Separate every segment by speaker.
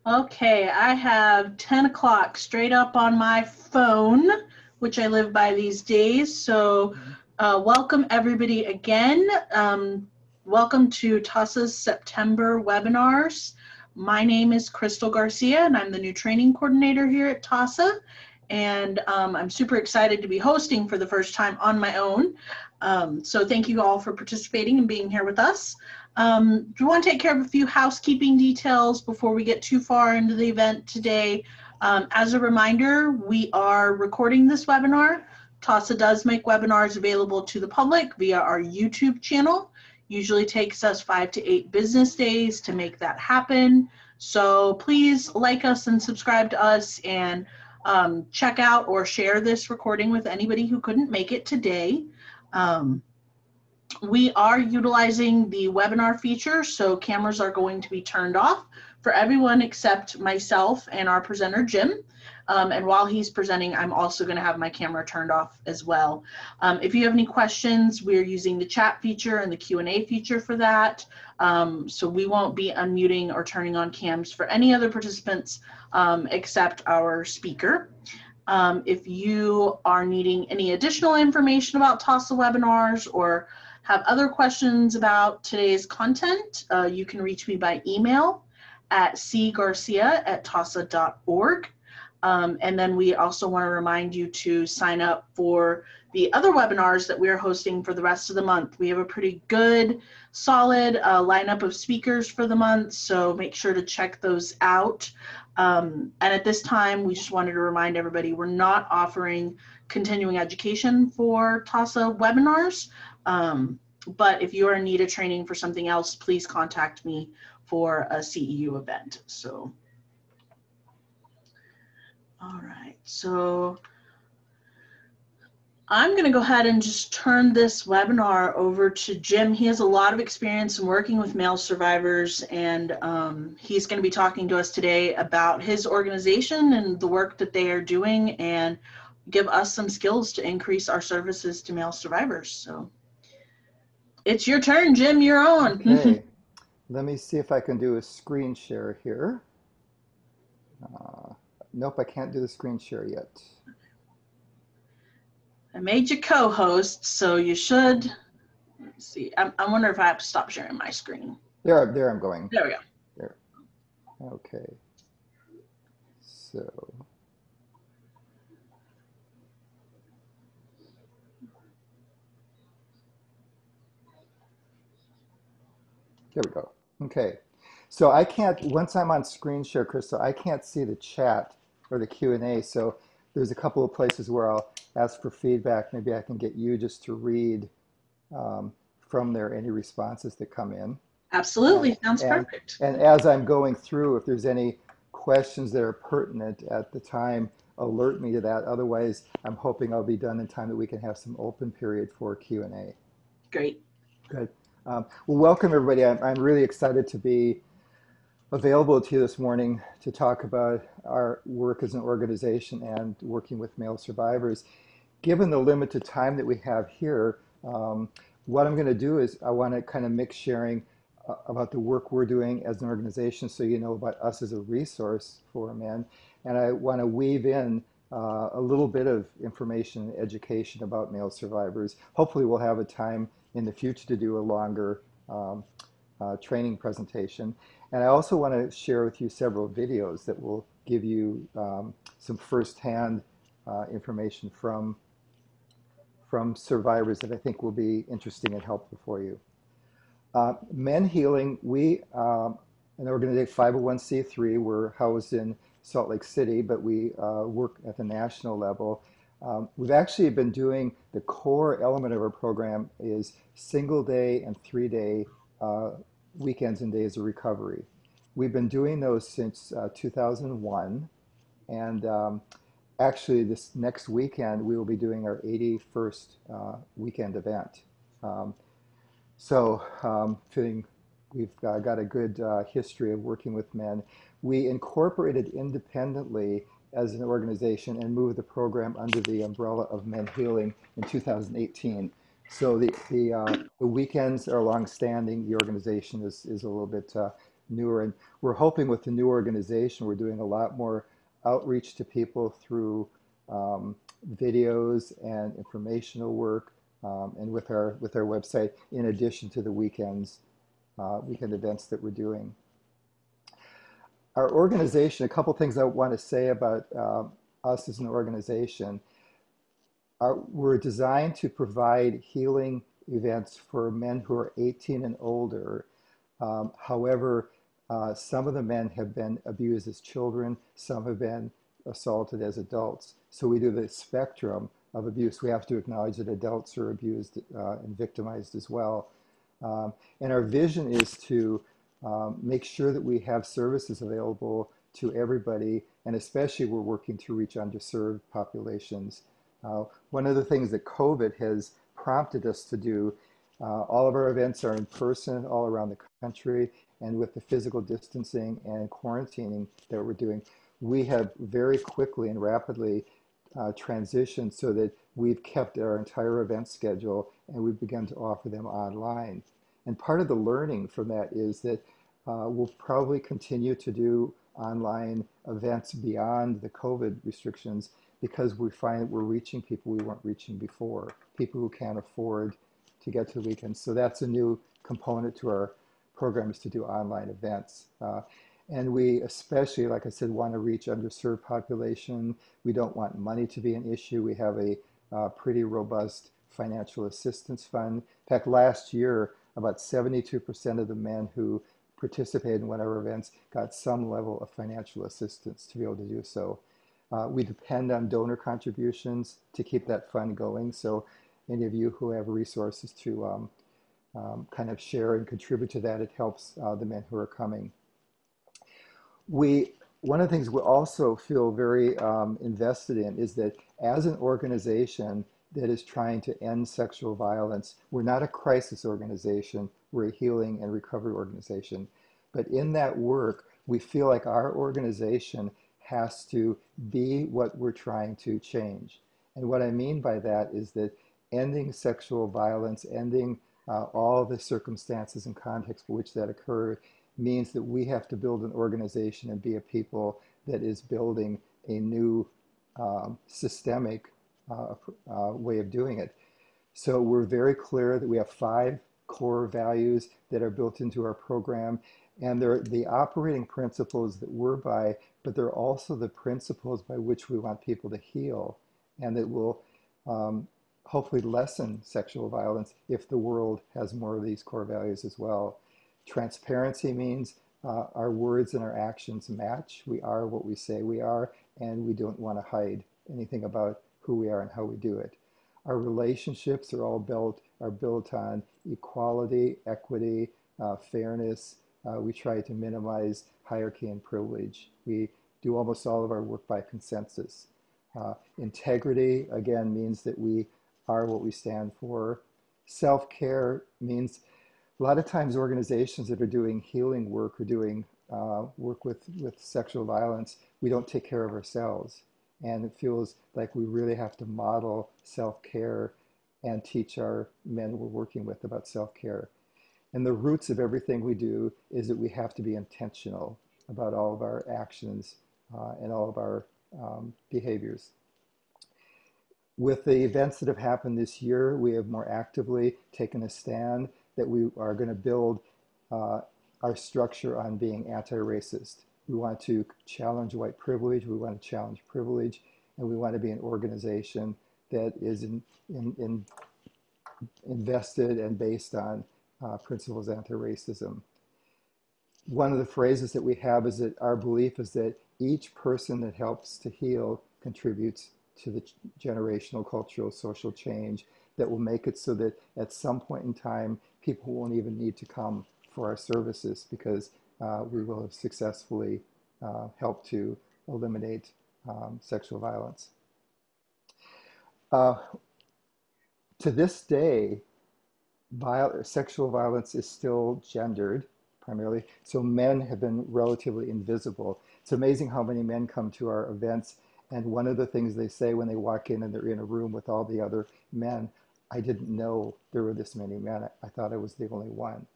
Speaker 1: Okay, I have 10 o'clock straight up on my phone, which I live by these days. So, welcome everybody again. Welcome to TASA's September webinars. My name is Crystal Garcia, and I'm the new training coordinator here at TASA. And I'm super excited to be hosting for the first time on my own. So, thank you all for participating and being here with us. We want to take care of a few housekeeping details before we get too far into the event today. As a reminder, we are recording this webinar. TASA does make webinars available to the public via our YouTube channel. Usually takes us 5 to 8 business days to make that happen. So please like us and subscribe to us, and check out or share this recording with anybody who couldn't make it today. We are utilizing the webinar feature, so cameras are going to be turned off for everyone except myself and our presenter, Jim. And while he's presenting, I'm also going to have my camera turned off as well. If you have any questions, we're using the chat feature and the Q&A feature for that. So we won't be unmuting or turning on cams for any other participants except our speaker. If you are needing any additional information about TASA webinars or have other questions about today's content, you can reach me by email at cgarcia@tasa.org. And then we also want to remind you to sign up for the other webinars that we're hosting for the rest of the month. We have a pretty good, solid lineup of speakers for the month, so make sure to check those out. And at this time, we just wanted to remind everybody we're not offering continuing education for TASA webinars. But if you are in need of training for something else, please contact me for a CEU event. So, all right, so I'm going to go ahead and just turn this webinar over to Jim. He has a lot of experience in working with male survivors, and he's going to be talking to us today about his organization and the work that they are doing, and give us some skills to increase our services to male survivors. So it's your turn, Jim. You're on.
Speaker 2: Okay, let me see if I can do a screen share here. Nope, I can't do the screen share yet.
Speaker 1: I made you co-host, so you should. Let's see. I wonder if I have to stop sharing my screen.
Speaker 2: There I'm going.
Speaker 1: There we go.
Speaker 2: There. Okay. So. There we go. Okay. So I can't, once I'm on screen share, Crystal, I can't see the chat or the Q&A. So there's a couple of places where I'll ask for feedback. Maybe I can get you just to read from there any responses that come in.
Speaker 1: Absolutely. Sounds perfect.
Speaker 2: And as I'm going through, if there's any questions that are pertinent at the time, alert me to that. Otherwise, I'm hoping I'll be done in time that we can have some open period for Q&A.
Speaker 1: Great.
Speaker 2: Good. Well, welcome everybody. I'm really excited to be available to you this morning to talk about our work as an organization and working with male survivors. Given the limited time that we have here, what I'm going to do is I want to kind of mix sharing about the work we're doing as an organization so you know about us as a resource for men. And I want to weave in a little bit of information and education about male survivors. Hopefully we'll have a time in the future to do a longer training presentation. And I also want to share with you several videos that will give you some firsthand information from survivors that I think will be interesting and helpful for you. MenHealing, we, an organization 501c3, we're housed in Salt Lake City, but we work at the national level. We've actually been doing, the core element of our program is single day and 3-day weekends and days of recovery. We've been doing those since 2001, and actually this next weekend we will be doing our 81st weekend event. Feeling we've got a good history of working with men. We incorporated independently as an organization and moved the program under the umbrella of MenHealing in 2018. So the weekends are long-standing. The organization is a little bit newer. And we're hoping with the new organization, we're doing a lot more outreach to people through videos and informational work, and with our website, in addition to the weekend events that we're doing. Our organization, a couple things I want to say about us as an organization. We're designed to provide healing events for men who are 18 and older. However, some of the men have been abused as children, some have been assaulted as adults. So we do the spectrum of abuse. We have to acknowledge that adults are abused and victimized as well. And our vision is to make sure that we have services available to everybody, and especially we're working to reach underserved populations. One of the things that COVID has prompted us to do, all of our events are in person all around the country, and with the physical distancing and quarantining that we're doing, we have very quickly and rapidly transitioned so that we've kept our entire event schedule and we've begun to offer them online. And part of the learning from that is that we'll probably continue to do online events beyond the COVID restrictions, because we find that we're reaching people we weren't reaching before, people who can't afford to get to the weekends. So that's a new component to our program, is to do online events. And we especially, like I said, want to reach underserved population. We don't want money to be an issue. We have a pretty robust financial assistance fund. In fact, last year, about 72% of the men who participated in one of our events got some level of financial assistance to be able to do so. We depend on donor contributions to keep that fund going. So any of you who have resources to kind of share and contribute to that, it helps the men who are coming. One of the things we also feel very invested in is that as an organization that is trying to end sexual violence, we're not a crisis organization, we're a healing and recovery organization. But in that work, we feel like our organization has to be what we're trying to change. And what I mean by that is that ending sexual violence, ending all the circumstances and contexts for which that occurred, means that we have to build an organization and be a people that is building a new systemic way of doing it. So we're very clear that we have 5 core values that are built into our program, and they're the operating principles that we're by, but they're also the principles by which we want people to heal, and that will hopefully lessen sexual violence if the world has more of these core values as well. Transparency means our words and our actions match. We are what we say we are, and we don't want to hide anything about who we are and how we do it. Our relationships are all built on equality, equity, fairness. We try to minimize hierarchy and privilege. We do almost all of our work by consensus. Integrity, again, means that we are what we stand for. Self-care means a lot of times organizations that are doing healing work or doing work with sexual violence, we don't take care of ourselves. And it feels like we really have to model self-care and teach our men we're working with about self-care. And the roots of everything we do is that we have to be intentional about all of our actions and all of our behaviors. With the events that have happened this year, we have more actively taken a stand that we are going to build our structure on being anti-racist. We want to challenge white privilege, we want to challenge privilege, and we want to be an organization that is invested and based on principles of anti-racism. One of the phrases that we have is that our belief is that each person that helps to heal contributes to the generational, cultural, social change that will make it so that at some point in time, people won't even need to come for our services, because we will have successfully helped to eliminate sexual violence. To this day, sexual violence is still gendered primarily, so men have been relatively invisible. It's amazing how many men come to our events, and one of the things they say when they walk in and they're in a room with all the other men, I didn't know there were this many men. I thought I was the only one.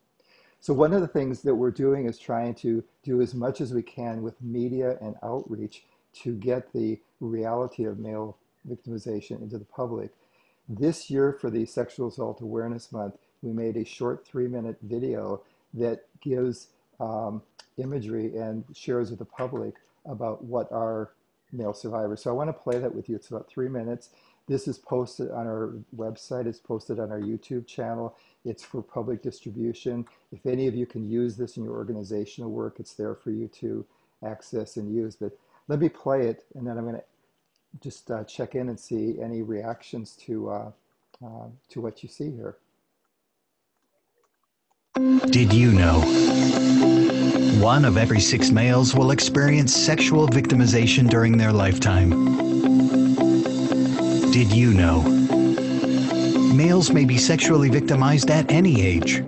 Speaker 2: So one of the things that we're doing is trying to do as much as we can with media and outreach to get the reality of male victimization into the public. This year, for the Sexual Assault Awareness Month, we made a short 3-minute video that gives imagery and shares with the public about what are male survivors. So I want to play that with you. It's about 3 minutes. This is posted on our website. It's posted on our YouTube channel. It's for public distribution. If any of you can use this in your organizational work, it's there for you to access and use. But let me play it, and then I'm going to just check in and see any reactions to what you see here.
Speaker 3: Did you know 1 of every 6 males will experience sexual victimization during their lifetime? Did you know males may be sexually victimized at any age?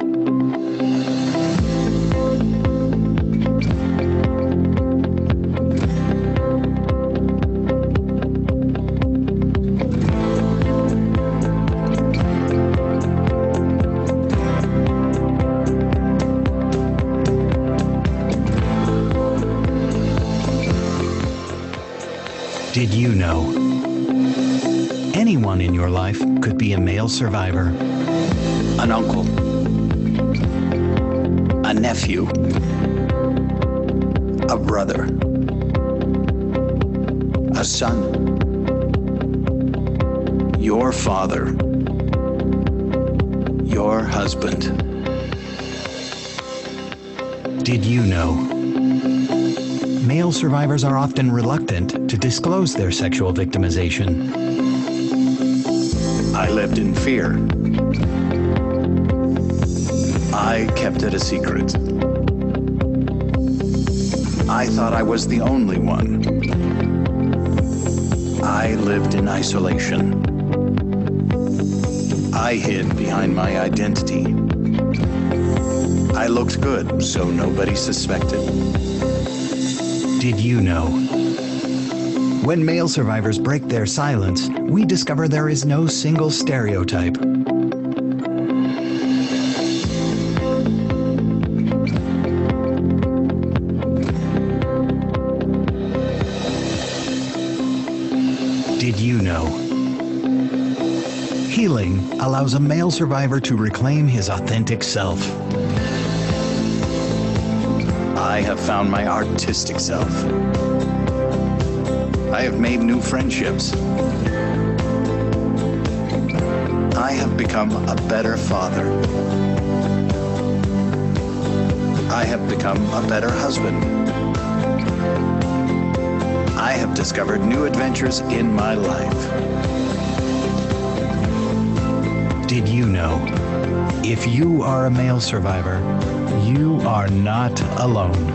Speaker 3: Did you know anyone in your life could be a male survivor? An uncle, a nephew, a brother, a son, your father, your husband. Did you know male survivors are often reluctant to disclose their sexual victimization? I lived in fear. I kept it a secret. I thought I was the only one. I lived in isolation. I hid behind my identity. I looked good, so nobody suspected. Did you know? When male survivors break their silence, we discover there is no single stereotype. Did you know? Healing allows a male survivor to reclaim his authentic self. I have found my artistic self. I have made new friendships. I have become a better father. I have become a better husband. I have discovered new adventures in my life. Did you know? If you are a male survivor, you are not alone.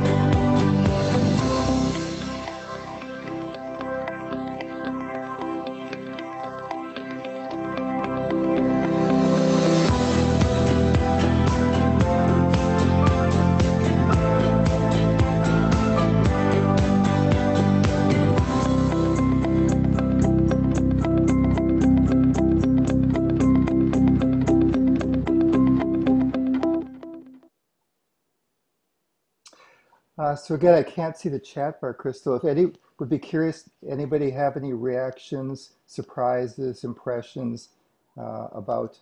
Speaker 2: So again, I can't see the chat bar, Crystal. If any would be curious, anybody have any reactions, surprises, impressions about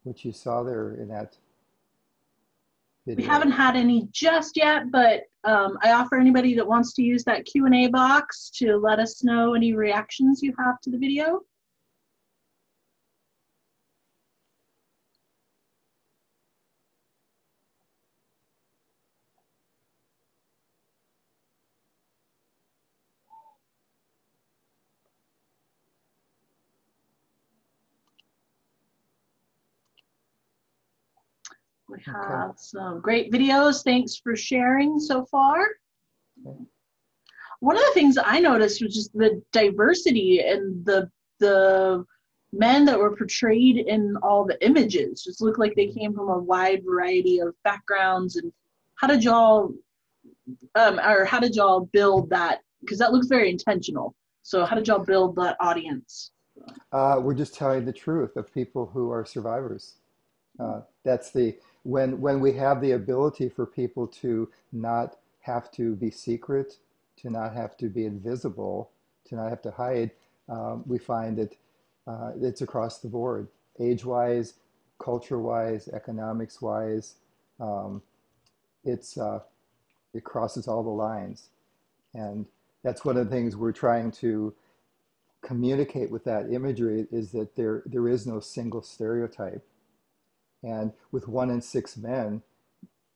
Speaker 2: what you saw there in that video?
Speaker 1: We haven't had any just yet, but I offer anybody that wants to use that Q&A box to let us know any reactions you have to the video. We have some great videos. Thanks for sharing so far.
Speaker 2: Okay.
Speaker 1: One of the things I noticed was just the diversity and the men that were portrayed in all the images. Just looked like they came from a wide variety of backgrounds. And how did y'all build that? Because that looks very intentional. So how did y'all build that audience?
Speaker 2: We're just telling the truth of people who are survivors. when we have the ability for people to not have to be secret, to not have to be invisible, to not have to hide, we find that it's across the board, age-wise, culture-wise, economics-wise. Um, it crosses all the lines, and that's one of the things we're trying to communicate with that imagery, is that there is no single stereotype. And with 1 in 6 men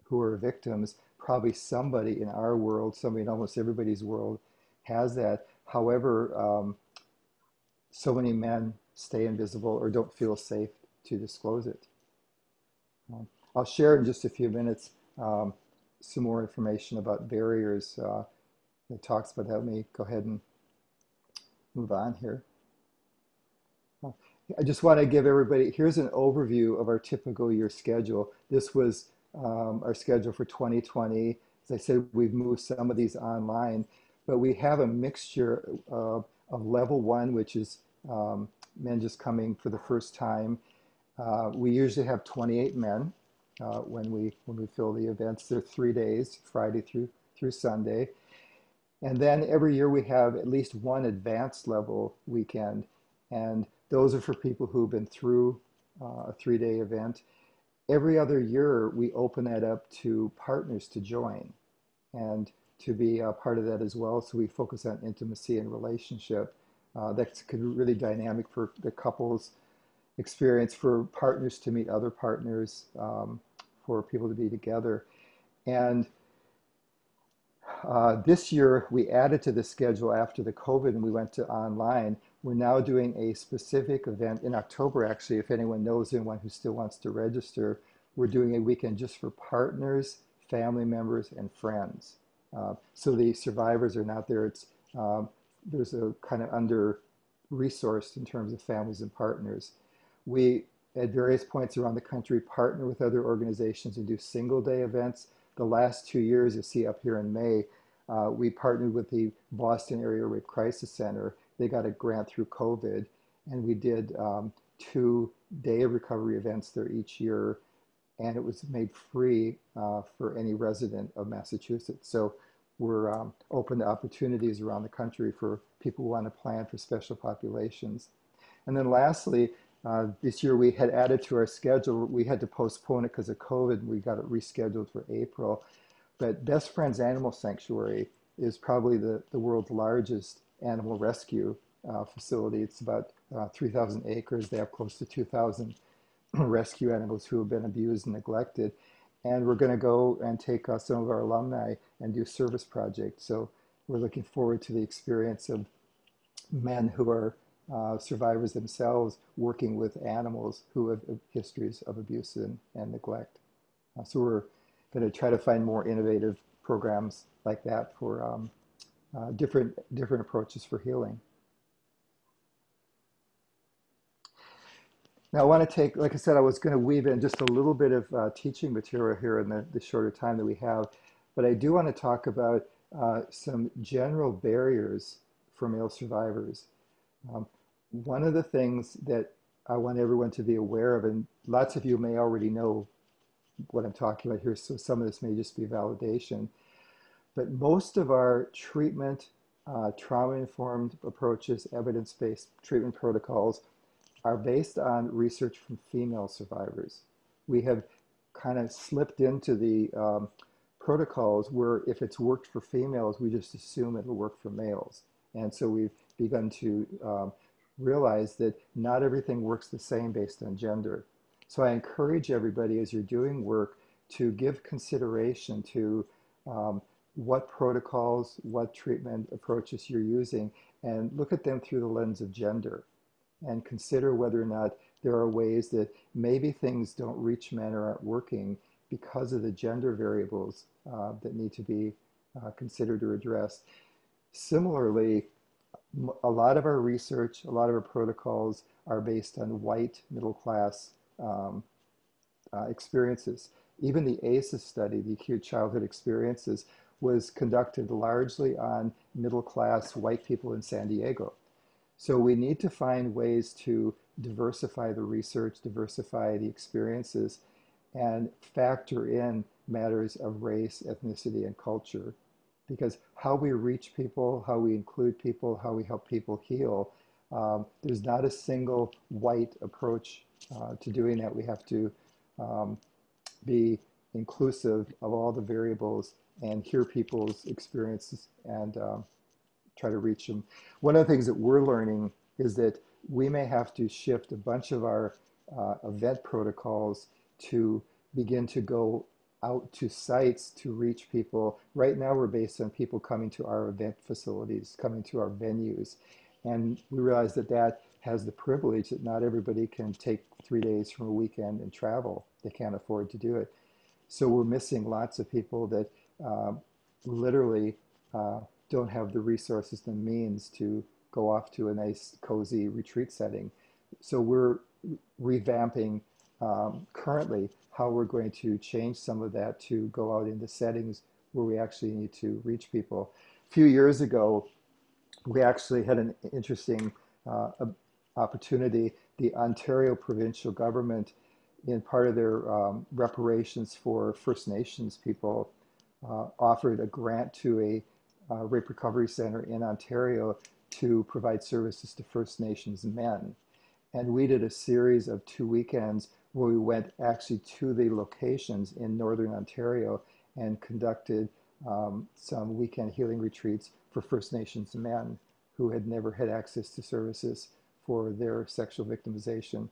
Speaker 2: who are victims, probably somebody in our world, somebody in almost everybody's world has that. However, so many men stay invisible or don't feel safe to disclose it. I'll share in just a few minutes some more information about barriers that talks about that. Let me go ahead and move on here. I just want to give everybody, here's an overview of our typical year schedule. This was our schedule for 2020. As I said, we've moved some of these online, but we have a mixture of level 1, which is men just coming for the first time. We usually have 28 men when we fill the events. They're 3 days, Friday through Sunday. And then every year we have at least one advanced level weekend. And those are for people who've been through a 3-day event. Every other year, we open that up to partners to join and to be a part of that as well. So we focus on intimacy and relationship. That's really dynamic for the couples experience, for partners to meet other partners, for people to be together. And this year, we added to the schedule after the COVID and we went to online. We're now doing a specific event in October, actually, if anyone knows anyone who still wants to register. We're doing a weekend just for partners, family members, and friends. So the survivors are not there. There's a kind of under-resourced in terms of families and partners. We, at various points around the country, partner with other organizations and do single-day events. The last 2 years, you'll see up here in May, we partnered with the Boston Area Rape Crisis Center. They got a grant through COVID, and we did 2 day of recovery events there each year, and it was made free for any resident of Massachusetts. So we're open to opportunities around the country for people who want to plan for special populations. And then lastly, this year we had added to our schedule. We had to postpone it because of COVID, and we got it rescheduled for April. But Best Friends Animal Sanctuary is probably the world's largest animal rescue facility. It's about 3,000 acres. They have close to 2,000 rescue animals who have been abused and neglected. And we're going to go and take some of our alumni and do service projects. So we're looking forward to the experience of men who are survivors themselves working with animals who have histories of abuse and neglect. So we're going to try to find more innovative programs like that for different approaches for healing. Now I want to take, like I said, I was going to weave in just a little bit of teaching material here in the shorter time that we have, but I do want to talk about some general barriers for male survivors. One of the things that I want everyone to be aware of, and lots of you may already know what I'm talking about here, so some of this may just be validation, but most of our treatment, trauma-informed approaches, evidence-based treatment protocols are based on research from female survivors. We have kind of slipped into the protocols where if it's worked for females, we just assume it'll work for males. And so we've begun to realize that not everything works the same based on gender. So I encourage everybody as you're doing work to give consideration to what protocols, what treatment approaches you're using, and look at them through the lens of gender and consider whether or not there are ways that maybe things don't reach men or aren't working because of the gender variables that need to be considered or addressed. Similarly, a lot of our research, a lot of our protocols are based on white middle-class experiences. Even the ACEs study, the acute childhood experiences, was conducted largely on middle-class white people in San Diego. So we need to find ways to diversify the research, diversify the experiences, and factor in matters of race, ethnicity, and culture. Because how we reach people, how we include people, how we help people heal, there's not a single white approach to doing that. We have to be inclusive of all the variables and hear people's experiences and try to reach them. One of the things that we're learning is that we may have to shift a bunch of our event protocols to begin to go out to sites to reach people. Right now we're based on people coming to our event facilities, coming to our venues. And we realize that that has the privilege that not everybody can take 3 days from a weekend and travel. They can't afford to do it. So we're missing lots of people that literally don't have the resources and means to go off to a nice, cozy retreat setting. So we're revamping currently how we're going to change some of that to go out into settings where we actually need to reach people. A few years ago, we actually had an interesting opportunity. The Ontario provincial government, in part of their reparations for First Nations people, offered a grant to a rape recovery center in Ontario to provide services to First Nations men. And we did a series of 2 weekends where we went actually to the locations in Northern Ontario and conducted some weekend healing retreats for First Nations men who had never had access to services for their sexual victimization.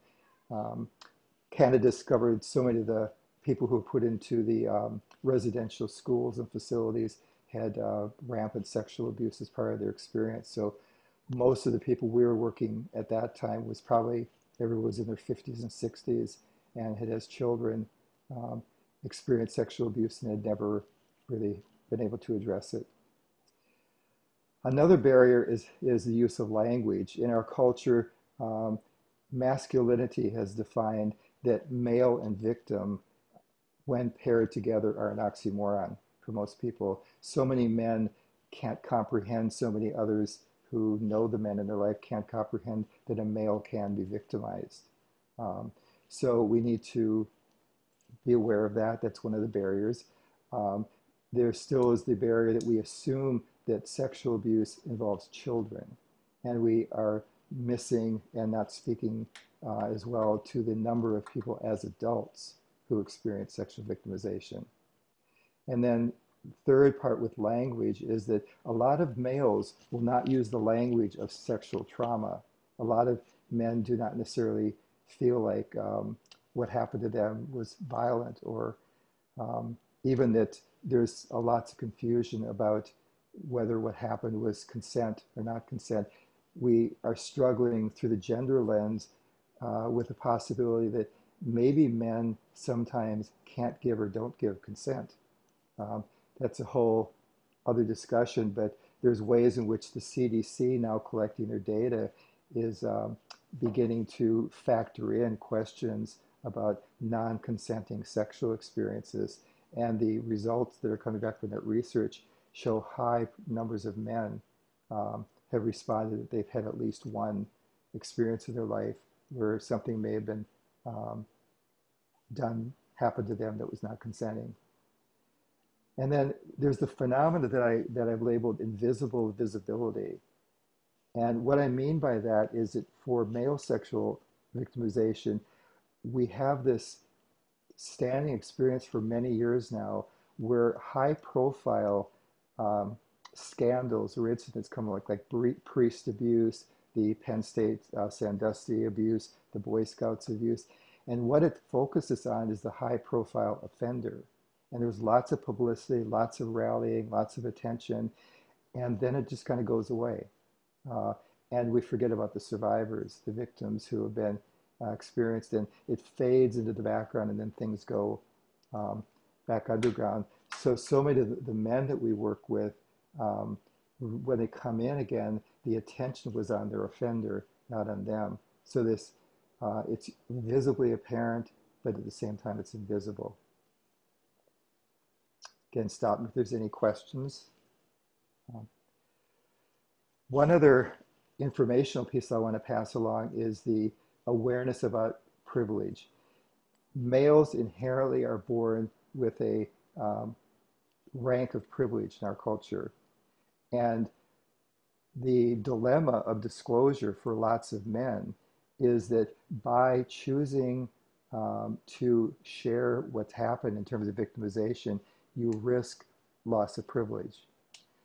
Speaker 2: Canada discovered so many of the people who were put into the residential schools and facilities had rampant sexual abuse as part of their experience. So most of the people we were working at that time was probably everyone was in their 50s and 60s and had as children experienced sexual abuse and had never really been able to address it. Another barrier is the use of language. In our culture, masculinity has defined that male and victim, when paired together, are an oxymoron for most people. So many men can't comprehend, so many others who know the men in their life can't comprehend that a male can be victimized. So we need to be aware of that. That's one of the barriers. There still is the barrier that we assume that sexual abuse involves children, and we are missing and not speaking as well to the number of people as adults who experience sexual victimization. And then third part with language is that a lot of males will not use the language of sexual trauma. A lot of men do not necessarily feel like what happened to them was violent, or even that there's lots of confusion about whether what happened was consent or not consent. We are struggling through the gender lens with the possibility that maybe men sometimes can't give or don't give consent. That's a whole other discussion, but there's ways in which the CDC, now collecting their data, is beginning to factor in questions about non-consenting sexual experiences. And the results that are coming back from that research show high numbers of men have responded that they've had at least one experience in their life where something may have been happened to them that was not consenting. And then there's the phenomena that I've labeled invisible visibility. And what I mean by that is that for male sexual victimization, we have this standing experience for many years now where high profile scandals or incidents come like priest abuse, the Penn State Sandusky abuse, the Boy Scouts abuse. And what it focuses on is the high profile offender. And there's lots of publicity, lots of rallying, lots of attention, and then it just kind of goes away. And we forget about the survivors, the victims who have been experienced, and it fades into the background, and then things go back underground. So many of the men that we work with, when they come in again, the attention was on their offender, not on them. So this, it's visibly apparent, but at the same time, it's invisible. Again, stop me if there's any questions. One other informational piece I want to pass along is the awareness about privilege. males inherently are born with a rank of privilege in our culture. And the dilemma of disclosure for lots of men is that by choosing to share what's happened in terms of victimization, you risk loss of privilege.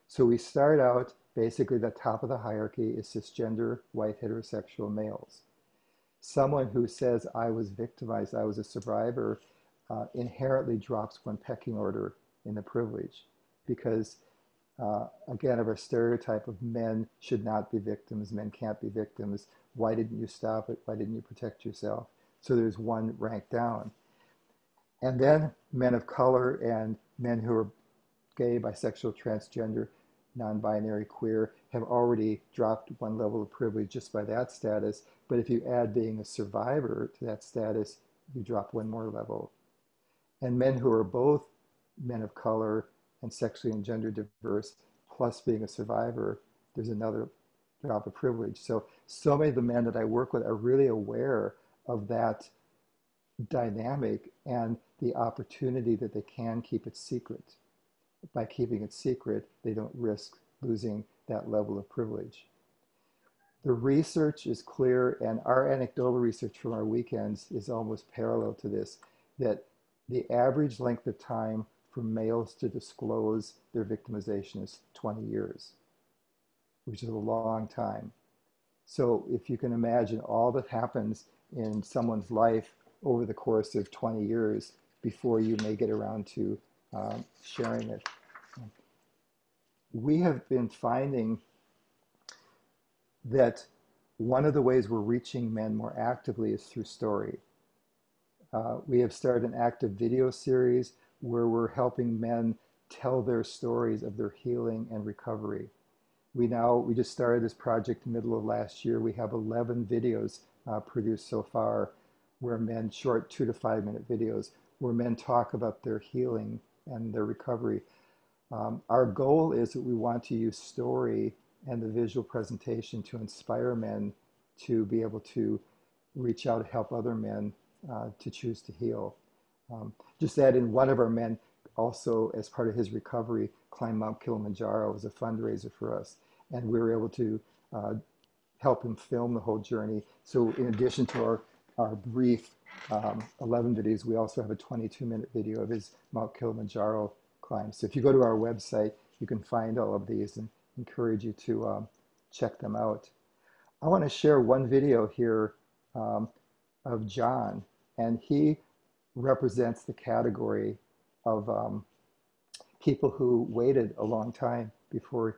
Speaker 2: So we start out, basically the top of the hierarchy is cisgender, white, heterosexual males. Someone who says, I was victimized, I was a survivor, inherently drops one pecking order in the privilege because, again, of our stereotype of men should not be victims, men can't be victims. Why didn't you stop it? Why didn't you protect yourself? So there's one rank down. And then men of color and men who are gay, bisexual, transgender, non-binary, queer have already dropped one level of privilege just by that status. But if you add being a survivor to that status, you drop one more level. And men who are both men of color and sexually and gender diverse, plus being a survivor, there's another drop of privilege. So many of the men that I work with are really aware of that dynamic and the opportunity that they can keep it secret. By keeping it secret, they don't risk losing that level of privilege. The research is clear, and our anecdotal research from our weekends is almost parallel to this, that the average length of time for males to disclose their victimization is 20 years, which is a long time. So if you can imagine all that happens in someone's life over the course of 20 years before you may get around to sharing it. We have been finding that one of the ways we're reaching men more actively is through story. We have started an active video series where we're helping men tell their stories of their healing and recovery. We just started this project in the middle of last year. We have 11 videos produced so far where men, short 2 to 5 minute videos, where men talk about their healing and their recovery. Our goal is that we want to use story and the visual presentation to inspire men to be able to reach out and help other men to choose to heal. Just that in one of our men also, as part of his recovery, climbed Mount Kilimanjaro as a fundraiser for us. And we were able to help him film the whole journey. So in addition to our brief 11 videos, we also have a 22-minute video of his Mount Kilimanjaro climb. So if you go to our website, you can find all of these and encourage you to check them out. I want to share one video here of John, and he represents the category of people who waited a long time before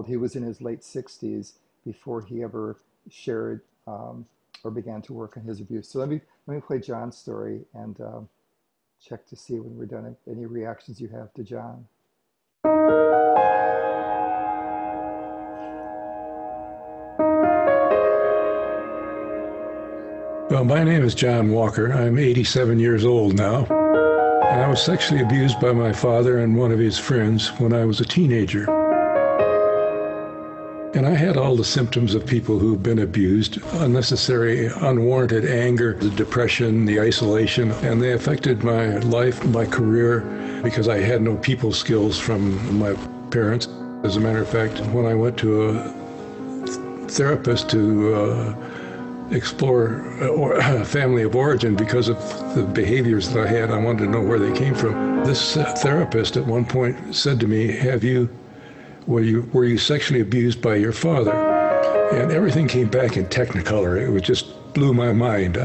Speaker 2: he was in his late 60s before he ever shared or began to work on his abuse. So let me play John's story and check to see when we're done any reactions you have to John.
Speaker 4: Well, my name is John Walker. I'm 87 years old now, and I was sexually abused by my father and one of his friends when I was a teenager. And I had all the symptoms of people who've been abused: unnecessary, unwarranted anger, the depression, the isolation, and they affected my life, my career, because I had no people skills from my parents. As a matter of fact, when I went to a therapist to explore a family of origin because of the behaviors that I had, I wanted to know where they came from. This therapist at one point said to me, were you sexually abused by your father? And everything came back in technicolor. It just blew my mind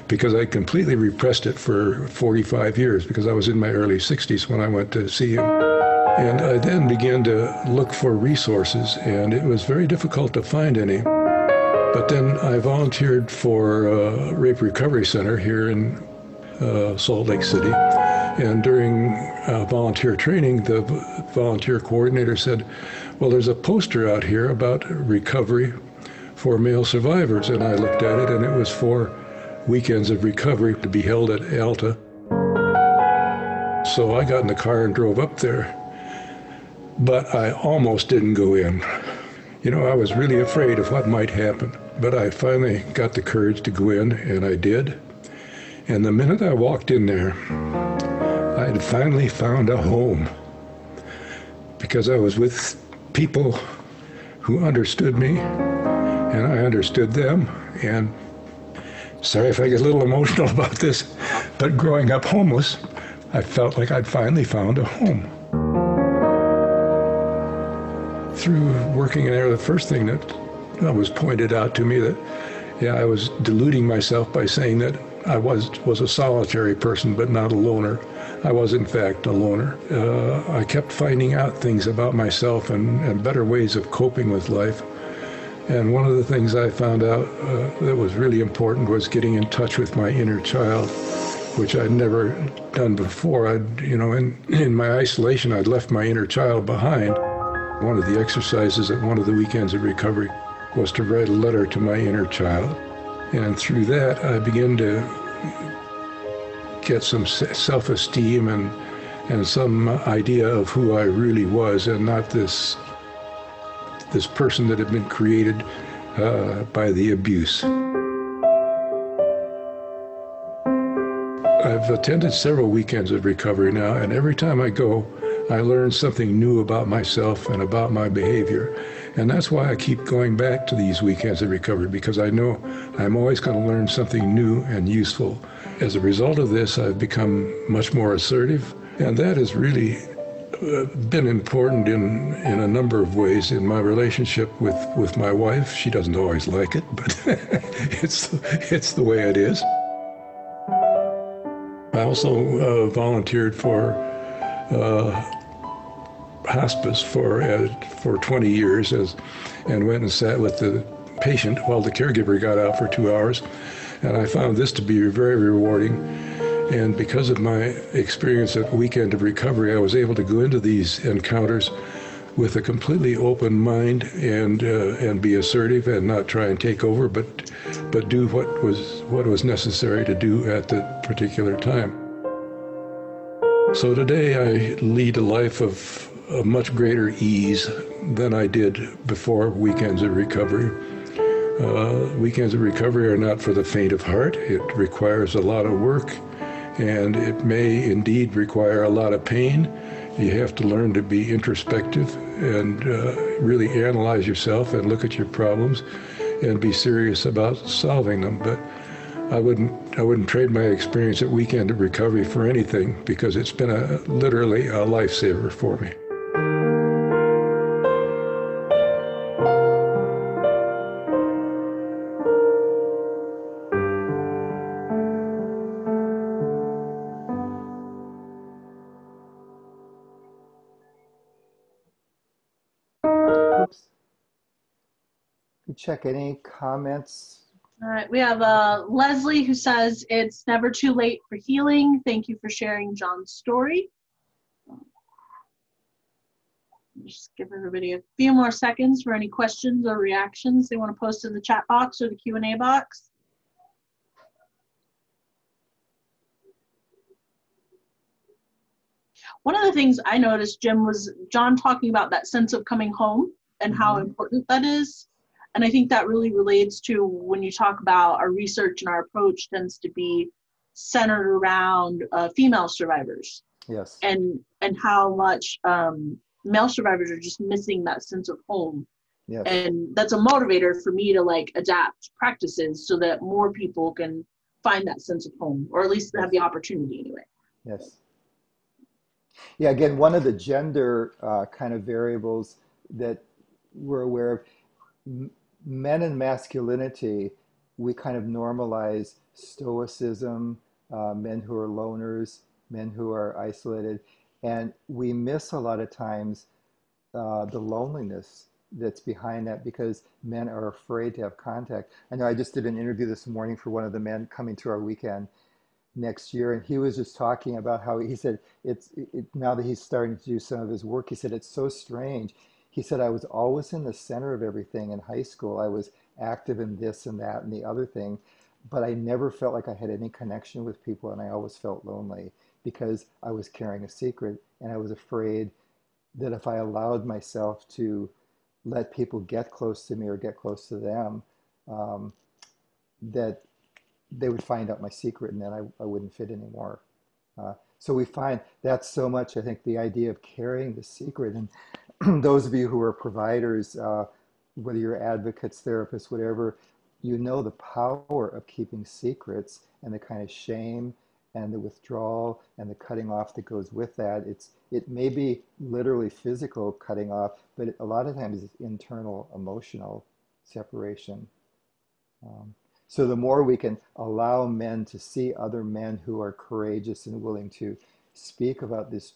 Speaker 4: because I completely repressed it for 45 years because I was in my early 60s when I went to see him. And I then began to look for resources, and it was very difficult to find any. But then I volunteered for a rape recovery center here in Salt Lake City. And during volunteer training, the volunteer coordinator said, well, there's a poster out here about recovery for male survivors. And I looked at it, and it was for weekends of recovery to be held at Alta. So I got in the car and drove up there, but I almost didn't go in. You know, I was really afraid of what might happen, but I finally got the courage to go in, and I did. And the minute I walked in there, I had finally found a home, because I was with people who understood me, and I understood them. And sorry if I get a little emotional about this, but growing up homeless, I felt like I'd finally found a home. Through working in there, the first thing that was pointed out to me that, yeah, I was deluding myself by saying that I was a solitary person, but not a loner. I was, in fact, a loner. I kept finding out things about myself and better ways of coping with life. And one of the things I found out that was really important was getting in touch with my inner child, which I'd never done before. In my isolation, I'd left my inner child behind. One of the exercises at one of the weekends of recovery was to write a letter to my inner child. And through that, I began to get some self-esteem and some idea of who I really was, and not this person that had been created by the abuse. I've attended several weekends of recovery now, and every time I go, I learn something new about myself and about my behavior. And that's why I keep going back to these weekends of recovery, because I know I'm always going to learn something new and useful. As a result of this, I've become much more assertive, and that has really been important in a number of ways in my relationship with my wife. She doesn't always like it, but it's the way it is. I also volunteered for hospice for 20 years and went and sat with the patient while the caregiver got out for 2 hours. And I found this to be very rewarding. And because of my experience at Weekend of Recovery, I was able to go into these encounters with a completely open mind and be assertive and not try and take over, but do what was necessary to do at the particular time. So today I lead a life of much greater ease than I did before Weekends of Recovery. Weekends of Recovery are not for the faint of heart. It requires a lot of work, and it may indeed require a lot of pain. You have to learn to be introspective and really analyze yourself and look at your problems and be serious about solving them. But I wouldn't trade my experience at Weekend of Recovery for anything, because it's been literally a lifesaver for me.
Speaker 2: Oops. You check any comments.
Speaker 1: All right, we have Leslie who says, it's never too late for healing. Thank you for sharing John's story. Just give everybody a few more seconds for any questions or reactions they want to post in the chat box or the Q&A box. One of the things I noticed, Jim, was John talking about that sense of coming home and how important that is. And I think that really relates to when you talk about our research and our approach tends to be centered around female survivors.
Speaker 2: Yes.
Speaker 1: And how much male survivors are just missing that sense of home.
Speaker 2: Yes.
Speaker 1: And that's a motivator for me to like adapt practices so that more people can find that sense of home, or at least have the opportunity anyway.
Speaker 2: Yes. Yeah, again, one of the gender kind of variables that we're aware of, men and masculinity, we kind of normalize stoicism, men who are loners, men who are isolated, and we miss a lot of times the loneliness that's behind that, because men are afraid to have contact. I know I just did an interview this morning for one of the men coming to our weekend next year, and he was just talking about how he said now that he's starting to do some of his work, he said it's so strange. He said, I was always in the center of everything in high school. I was active in this and that and the other thing, but I never felt like I had any connection with people, and I always felt lonely because I was carrying a secret, and I was afraid that if I allowed myself to let people get close to me or get close to them, that they would find out my secret, and then I wouldn't fit anymore. So we find that's so much, I think, the idea of carrying the secret. And those of you who are providers, whether you're advocates, therapists, whatever, you know the power of keeping secrets and the kind of shame and the withdrawal and the cutting off that goes with that. It may be literally physical cutting off, but a lot of times it's internal emotional separation. So the more we can allow men to see other men who are courageous and willing to speak about this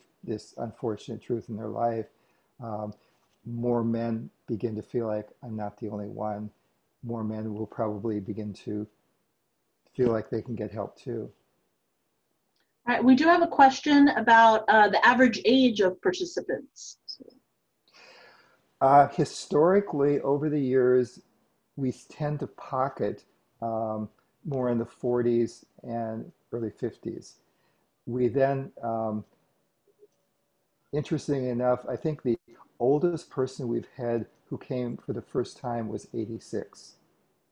Speaker 2: unfortunate truth in their life, more men begin to feel like I'm not the only one. More men will probably begin to feel like they can get help too.
Speaker 1: All right, we do have a question about the average age of participants.
Speaker 2: Historically, over the years, we tend to pocket more in the 40s and early 50s. We then, interestingly enough, I think the oldest person we've had who came for the first time was 86.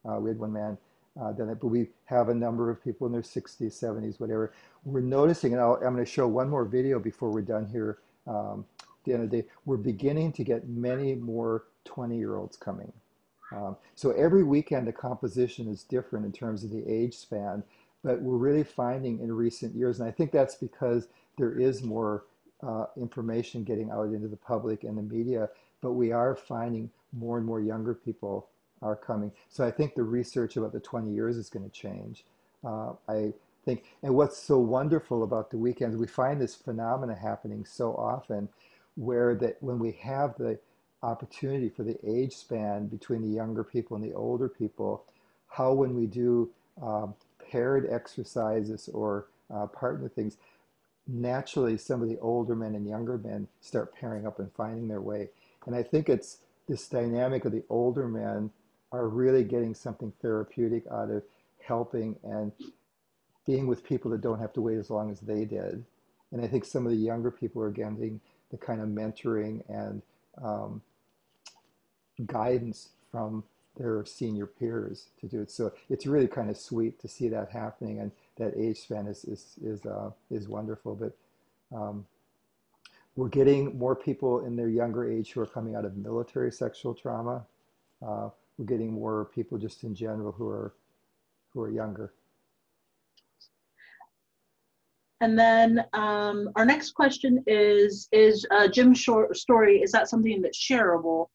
Speaker 2: We had one man done it, but we have a number of people in their 60s, 70s, whatever. We're noticing, and I'm going to show one more video before we're done here at the end of the day. We're beginning to get many more 20-year-olds coming. So every weekend the composition is different in terms of the age span, but we're really finding in recent years, and I think that's because there is more information getting out into the public and the media, but we are finding more and more younger people are coming. So I think the research about the 20 years is going to change. I think, and what's so wonderful about the weekends, we find this phenomena happening so often where that when we have the opportunity for the age span between the younger people and the older people, how when we do paired exercises or partner things, naturally some of the older men and younger men start pairing up and finding their way. And I think it's this dynamic of the older men are really getting something therapeutic out of helping and being with people that don't have to wait as long as they did. And I think some of the younger people are getting the kind of mentoring and guidance from their senior peers to do it. So it's really kind of sweet to see that happening, and that age span is wonderful. But we're getting more people in their younger age who are coming out of military sexual trauma. We're getting more people just in general who are younger.
Speaker 1: And then our next question is Jim's story, is that something that's shareable?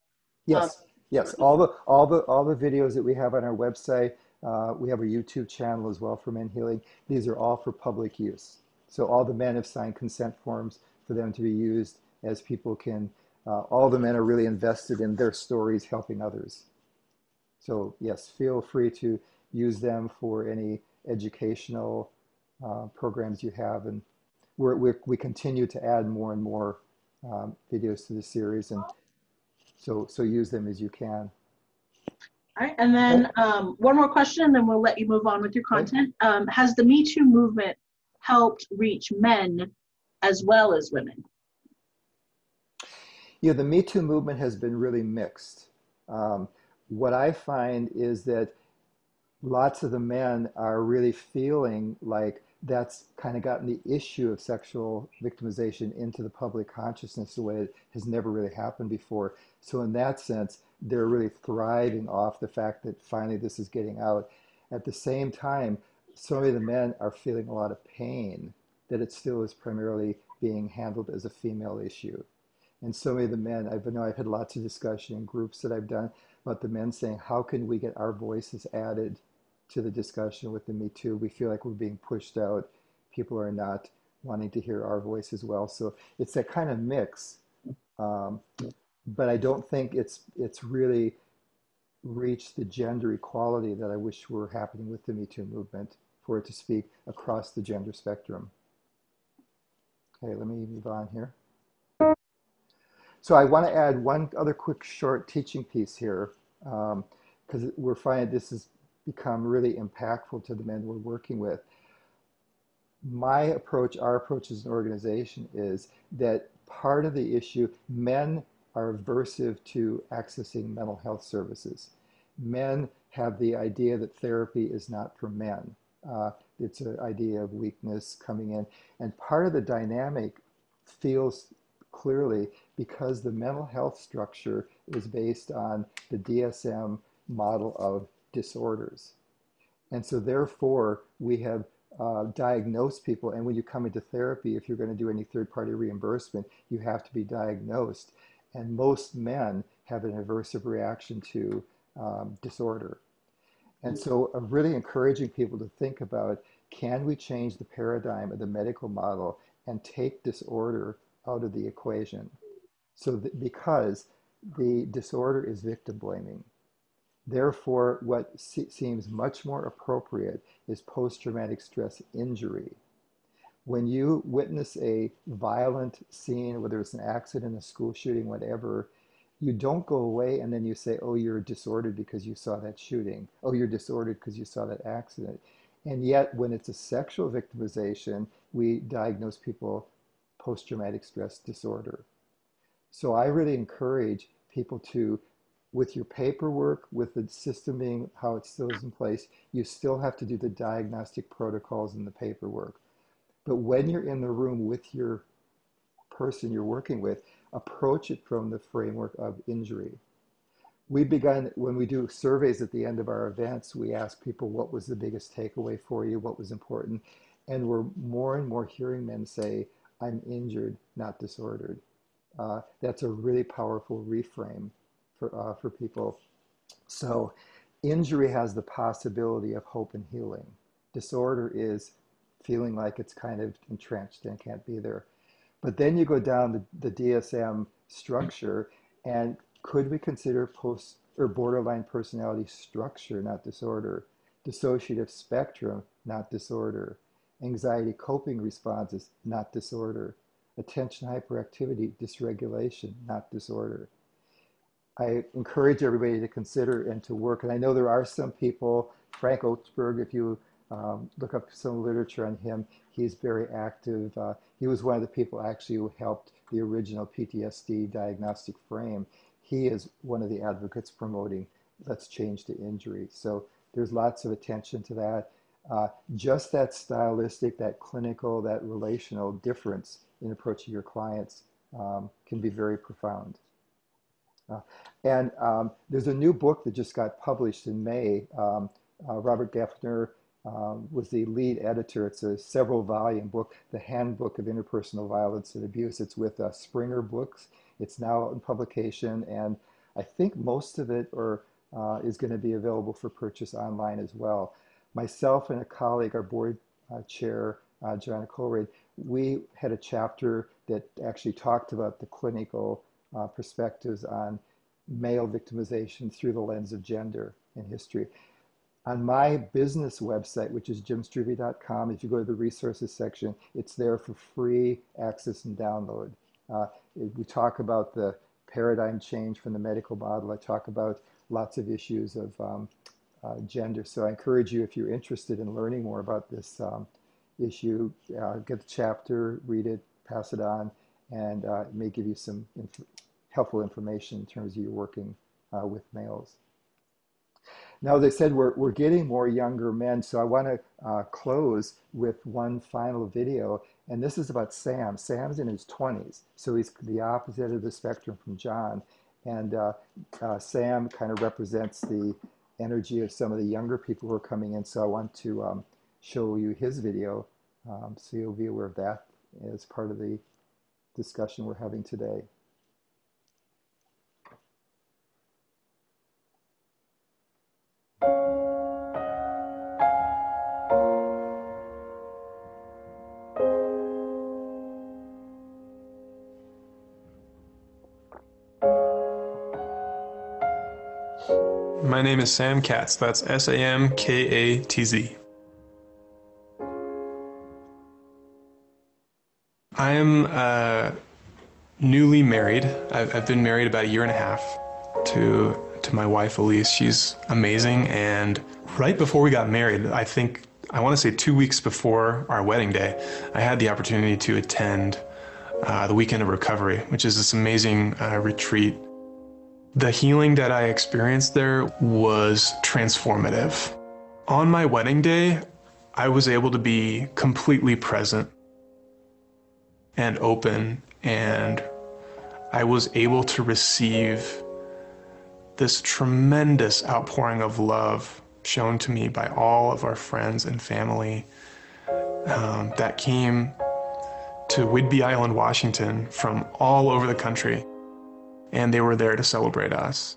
Speaker 2: Yes, yes. All the videos that we have on our website, we have a YouTube channel as well for MenHealing. These are all for public use. So all the men have signed consent forms for them to be used as people can, all the men are really invested in their stories helping others. So yes, feel free to use them for any educational programs you have. And we continue to add more and more videos to the series, and so use them as you can.
Speaker 1: All right, and then one more question, and then we'll let you move on with your content. Has the Me Too movement helped reach men as well as women?
Speaker 2: Yeah, the Me Too movement has been really mixed. What I find is that lots of the men are really feeling like that's kind of gotten the issue of sexual victimization into the public consciousness the way it has never really happened before. So in that sense, they're really thriving off the fact that finally this is getting out. At the same time, so many of the men are feeling a lot of pain that it still is primarily being handled as a female issue. And so many of the men, I've had lots of discussion in groups that I've done about the men saying, how can we get our voices added to the discussion with the Me Too? We feel like we're being pushed out. People are not wanting to hear our voice as well. So it's that kind of mix. But I don't think it's really reached the gender equality that I wish were happening with the Me Too movement for it to speak across the gender spectrum. Okay, let me move on here. So I want to add one other quick short teaching piece here, because we're finding this has become really impactful to the men we're working with. My approach, our approach as an organization, is that part of the issue, men are aversive to accessing mental health services. Men have the idea that therapy is not for men. It's an idea of weakness coming in. And part of the dynamic feels clearly because the mental health structure is based on the DSM model of disorders. And so therefore, we have diagnosed people. And when you come into therapy, if you're going to do any third-party reimbursement, you have to be diagnosed. And most men have an aversive reaction to disorder. And so I'm really encouraging people to think about, can we change the paradigm of the medical model and take disorder out of the equation? So because the disorder is victim blaming. Therefore, what seems much more appropriate is post-traumatic stress injury. When you witness a violent scene, whether it's an accident, a school shooting, whatever, you don't go away and then you say, oh, you're disordered because you saw that shooting. Oh, you're disordered because you saw that accident. And yet, when it's a sexual victimization, we diagnose people post-traumatic stress disorder. So I really encourage people to, with your paperwork, with the system being how it still is in place, you still have to do the diagnostic protocols and the paperwork. But when you're in the room with your person you're working with, approach it from the framework of injury. We begun, when we do surveys at the end of our events, we ask people, what was the biggest takeaway for you? What was important? And we're more and more hearing men say, I'm injured, not disordered. That's a really powerful reframe for people. So injury has the possibility of hope and healing. Disorder is feeling like it's kind of entrenched and can't be there. But then you go down the DSM structure, and could we consider post or borderline personality structure, not disorder? Dissociative spectrum, not disorder. Anxiety coping responses, not disorder. Attention hyperactivity, dysregulation, not disorder. I encourage everybody to consider and to work. And I know there are some people, Frank Oatsberg, if you look up some literature on him, he's very active. He was one of the people actually who helped the original PTSD diagnostic frame. He is one of the advocates promoting, let's change to injury. So there's lots of attention to that. Just that stylistic, that clinical, that relational difference in approaching your clients can be very profound. And there's a new book that just got published in May. Robert Geffner was the lead editor. It's a several volume book, The Handbook of Interpersonal Violence and Abuse. It's with Springer Books. It's now in publication, and I think most of it is going to be available for purchase online as well. Myself and a colleague, our board chair, Joanna Colrade, we had a chapter that actually talked about the clinical perspectives on male victimization through the lens of gender and history. On my business website, which is jimstruve.com, if you go to the resources section, it's there for free access and download. We talk about the paradigm change from the medical model. I talk about lots of issues of gender. So I encourage you, if you're interested in learning more about this issue, get the chapter, read it, pass it on, and it may give you some helpful information in terms of you working with males. Now, as I said, we're getting more younger men, so I want to close with one final video, and this is about Sam. Sam's in his 20s, so he's the opposite of the spectrum from John, and Sam kind of represents the energy of some of the younger people who are coming in, so I want to show you his video, so you'll be aware of that as part of the discussion we're having today.
Speaker 5: My name is Sam Katz. That's S-A-M-K-A-T-Z. I am newly married. I've been married about 1.5 years to my wife, Elise. She's amazing. And right before we got married, I want to say 2 weeks before our wedding day, I had the opportunity to attend the Weekend of Recovery, which is this amazing retreat. The healing that I experienced there was transformative. On my wedding day, I was able to be completely present and open, and I was able to receive this tremendous outpouring of love shown to me by all of our friends and family that came to Whidbey Island, Washington from all over the country, and they were there to celebrate us.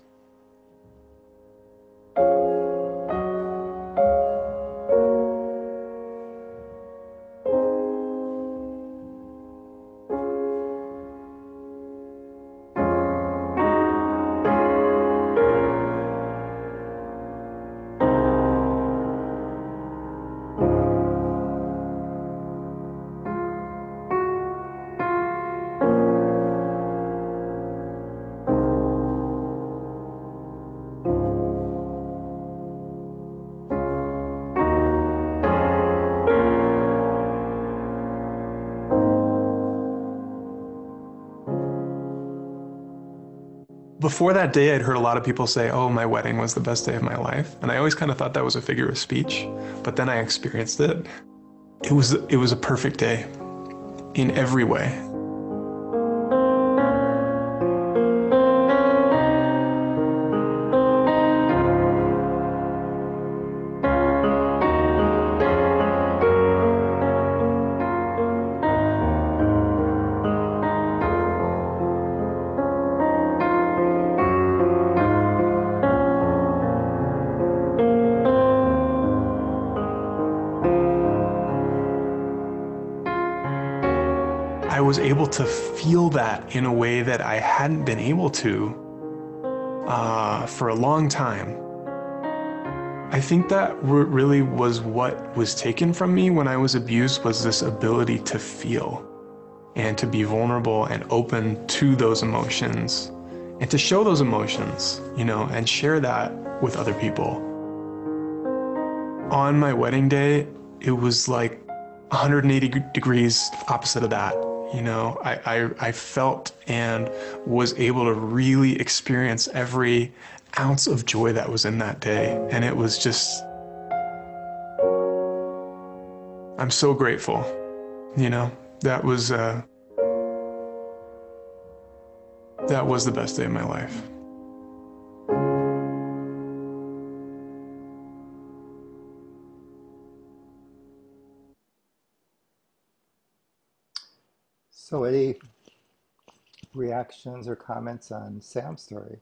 Speaker 5: Before that day, I'd heard a lot of people say, oh, my wedding was the best day of my life. And I always kind of thought that was a figure of speech, but then I experienced it. It was a perfect day in every way. I was able to feel that in a way that I hadn't been able to for a long time. I think that really was what was taken from me when I was abused, was this ability to feel and to be vulnerable and open to those emotions and to show those emotions, you know, and share that with other people. On my wedding day, it was like 180 degrees opposite of that. You know, I felt and was able to really experience every ounce of joy that was in that day. And it was just, I'm so grateful, you know, that was the best day of my life.
Speaker 2: So any reactions or comments on Sam's story?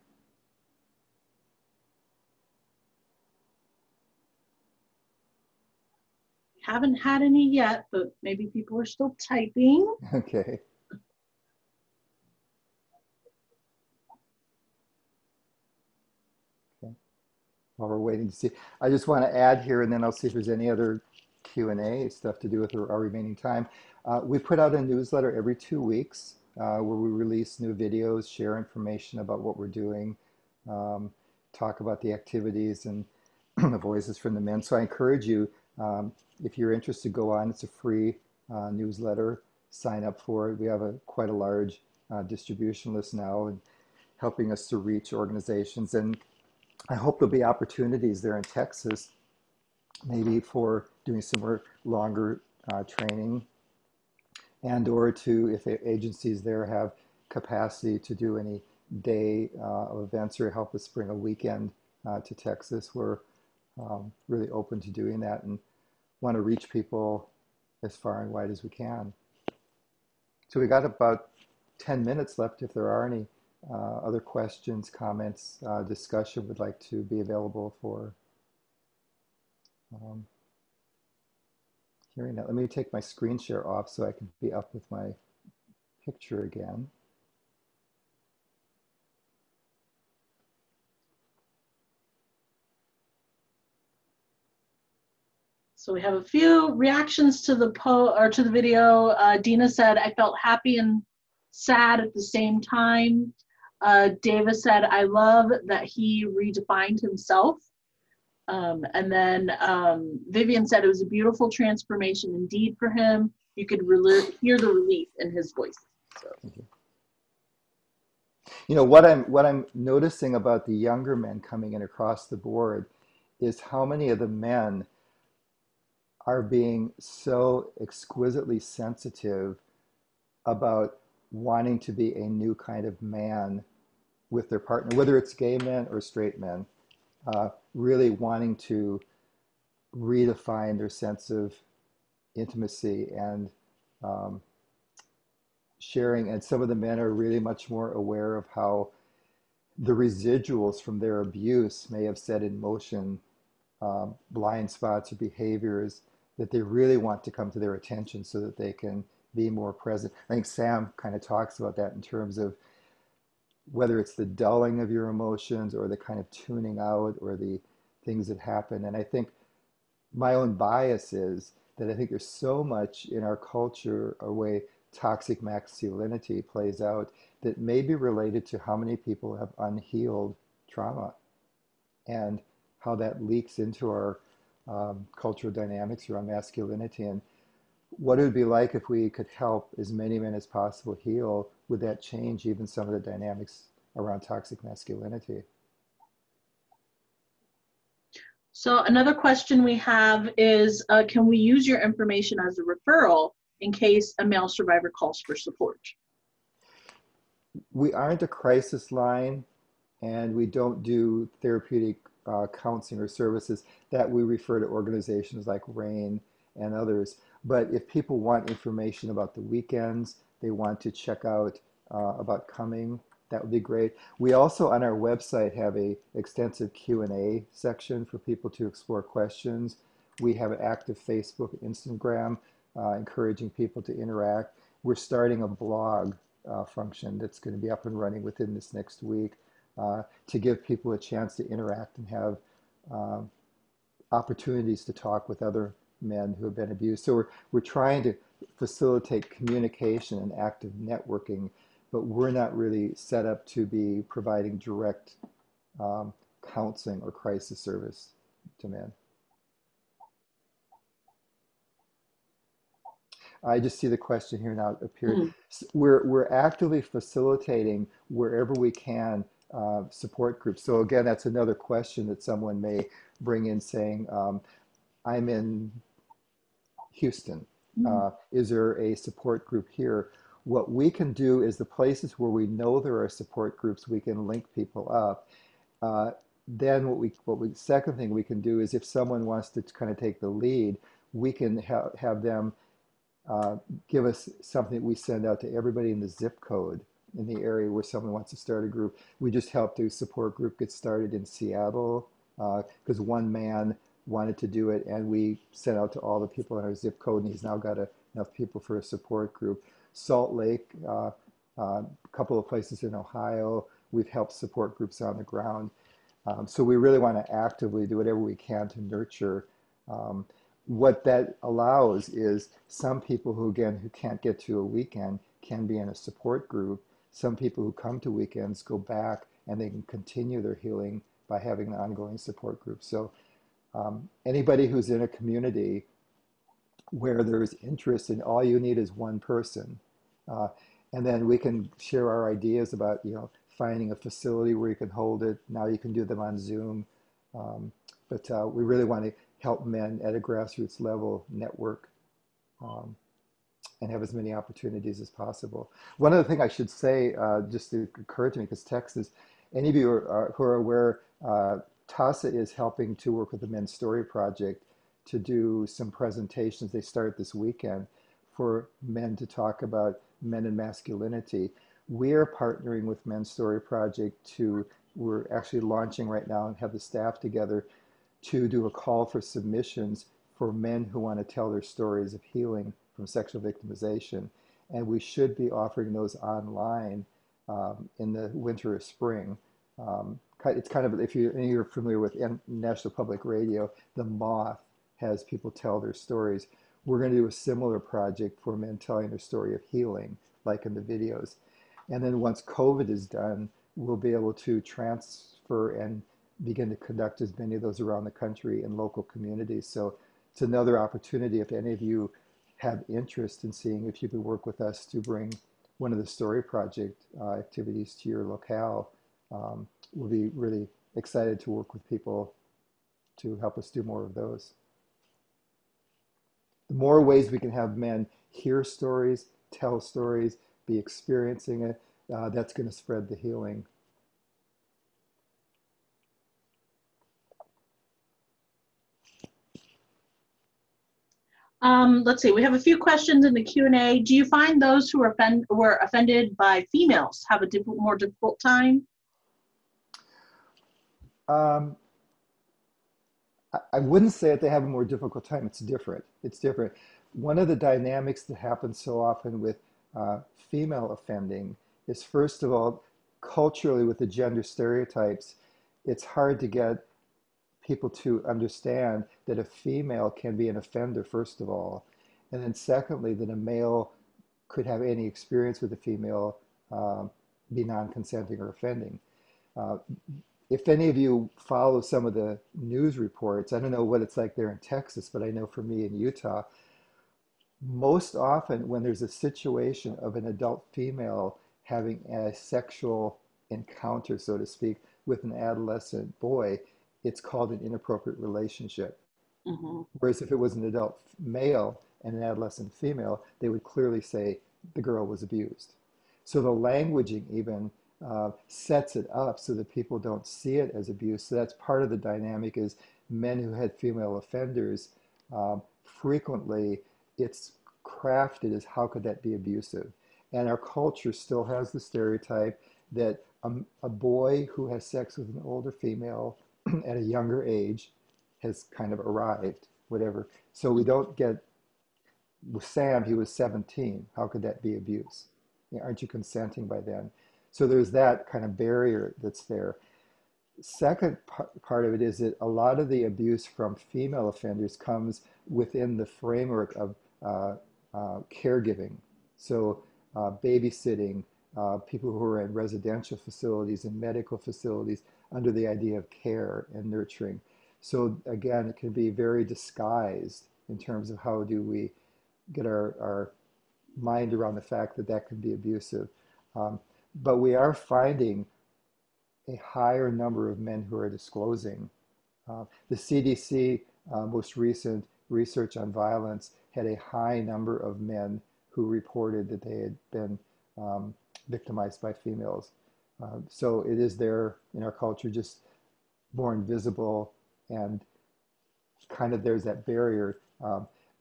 Speaker 1: Haven't had any yet, but maybe people are still typing.
Speaker 2: Okay. Okay. While we're waiting to see, I just want to add here, and then I'll see if there's any other Q&A stuff to do with our remaining time. We put out a newsletter every 2 weeks where we release new videos, share information about what we're doing, talk about the activities and the voices from the men. So I encourage you, if you're interested, go on. It's a free newsletter. Sign up for it. We have quite a large distribution list now and helping us to reach organizations. And I hope there'll be opportunities there in Texas, maybe for doing some more longer training, and or to, if agencies there have capacity to do any day of events or help us bring a weekend to Texas. We're really open to doing that and want to reach people as far and wide as we can. So we got about 10 minutes left. If there are any other questions, comments, discussion, would like to be available for hearing that. Let me take my screen share off so I can be up with my picture again.
Speaker 1: So we have a few reactions to the to the video. Dina said, "I felt happy and sad at the same time." Davis said, "I love that he redefined himself." And then Vivian said, "It was a beautiful transformation indeed for him. You could hear the relief in his voice." So.
Speaker 2: Thank you. You know, what I'm noticing about the younger men coming in across the board is how many of the men are being so exquisitely sensitive about wanting to be a new kind of man with their partner, whether it's gay men or straight men, really wanting to redefine their sense of intimacy and sharing. And some of the men are really much more aware of how the residuals from their abuse may have set in motion blind spots or behaviors that they really want to come to their attention so that they can be more present. I think Sam kind of talks about that in terms of whether it's the dulling of your emotions or the kind of tuning out or the things that happen. And I think my own bias is that I think there's so much in our culture a way toxic masculinity plays out that may be related to how many people have unhealed trauma and how that leaks into our cultural dynamics around masculinity, and what it would be like if we could help as many men as possible heal. Would that change even some of the dynamics around toxic masculinity?
Speaker 1: So another question we have is, can we use your information as a referral in case a male survivor calls for support?
Speaker 2: We aren't a crisis line, and we don't do therapeutic counseling or services that we refer to organizations like RAIN and others. But if people want information about the weekends, they want to check out about coming, that would be great. We also on our website have a extensive Q&A section for people to explore questions. We have an active Facebook, Instagram, encouraging people to interact. We're starting a blog function that's going to be up and running within this next week to give people a chance to interact and have opportunities to talk with other men who have been abused. So we're trying to facilitate communication and active networking, but we're not really set up to be providing direct counseling or crisis service to men. I just see the question here now appeared. We're actively facilitating wherever we can support groups. So again, that's another question that someone may bring in saying, I'm in Houston. Is there a support group here? What we can do is the places where we know there are support groups, we can link people up. Then second thing we can do is if someone wants to kind of take the lead, we can have them give us something that we send out to everybody in the zip code in the area where someone wants to start a group. We just helped a support group get started in Seattle because one man wanted to do it, and we sent out to all the people in our zip code, and he's now got enough people for a support group. Salt Lake, a couple of places in Ohio, we've helped support groups on the ground. So we really want to actively do whatever we can to nurture. What that allows is some people who can't get to a weekend can be in a support group. Some people who come to weekends go back and they can continue their healing by having an ongoing support group. So anybody who's in a community where there's interest, and all you need is one person. And then we can share our ideas about, finding a facility where you can hold it. Now you can do them on Zoom. But we really want to help men at a grassroots level network and have as many opportunities as possible. One other thing I should say, just to occurred to me, because Texas, any of you who are aware, TASA is helping to work with the Men's Story Project to do some presentations. They start this weekend for men to talk about men and masculinity. We're partnering with Men's Story Project we're actually launching right now and have the staff together to do a call for submissions for men who want to tell their stories of healing from sexual victimization. And we should be offering those online in the winter or spring. It's kind of, if you're familiar with National Public Radio, the Moth has people tell their stories. We're going to do a similar project for men telling their story of healing, like in the videos. And then once COVID is done, we'll be able to transfer and begin to conduct as many of those around the country in local communities. So it's another opportunity if any of you have interest in seeing if you could work with us to bring one of the Story Project activities to your locale. We'll be really excited to work with people to help us do more of those. the more ways we can have men hear stories, tell stories, be experiencing it, that's going to spread the healing.
Speaker 1: Let's see, we have a few questions in the Q&A. Do you find those who were offended by females have a more difficult time?
Speaker 2: I wouldn't say that they have a more difficult time. It's different. It's different. One of the dynamics that happens so often with female offending is, first of all, culturally with the gender stereotypes, it's hard to get people to understand that a female can be an offender, first of all. And then secondly, that a male could have any experience with a female, be non-consenting or offending. If any of you follow some of the news reports, I don't know what it's like there in Texas, but I know for me in Utah, most often when there's a situation of an adult female having a sexual encounter, so to speak, with an adolescent boy, it's called an inappropriate relationship. Mm-hmm. Whereas if it was an adult male and an adolescent female, they would clearly say the girl was abused. So the languaging even sets it up so that people don't see it as abuse. So that's part of the dynamic is men who had female offenders, frequently it's crafted as how could that be abusive? And our culture still has the stereotype that a boy who has sex with an older female at a younger age has kind of arrived, whatever. So we don't get, with Sam, he was 17. How could that be abuse? Aren't you consenting by then? So there's that kind of barrier that's there. Second part of it is that a lot of the abuse from female offenders comes within the framework of caregiving. So babysitting, people who are in residential facilities and medical facilities under the idea of care and nurturing. So again, it can be very disguised in terms of how do we get our mind around the fact that that could be abusive. But we are finding a higher number of men who are disclosing. The CDC most recent research on violence had a high number of men who reported that they had been victimized by females. So it is there in our culture, just more invisible, and kind of there's that barrier.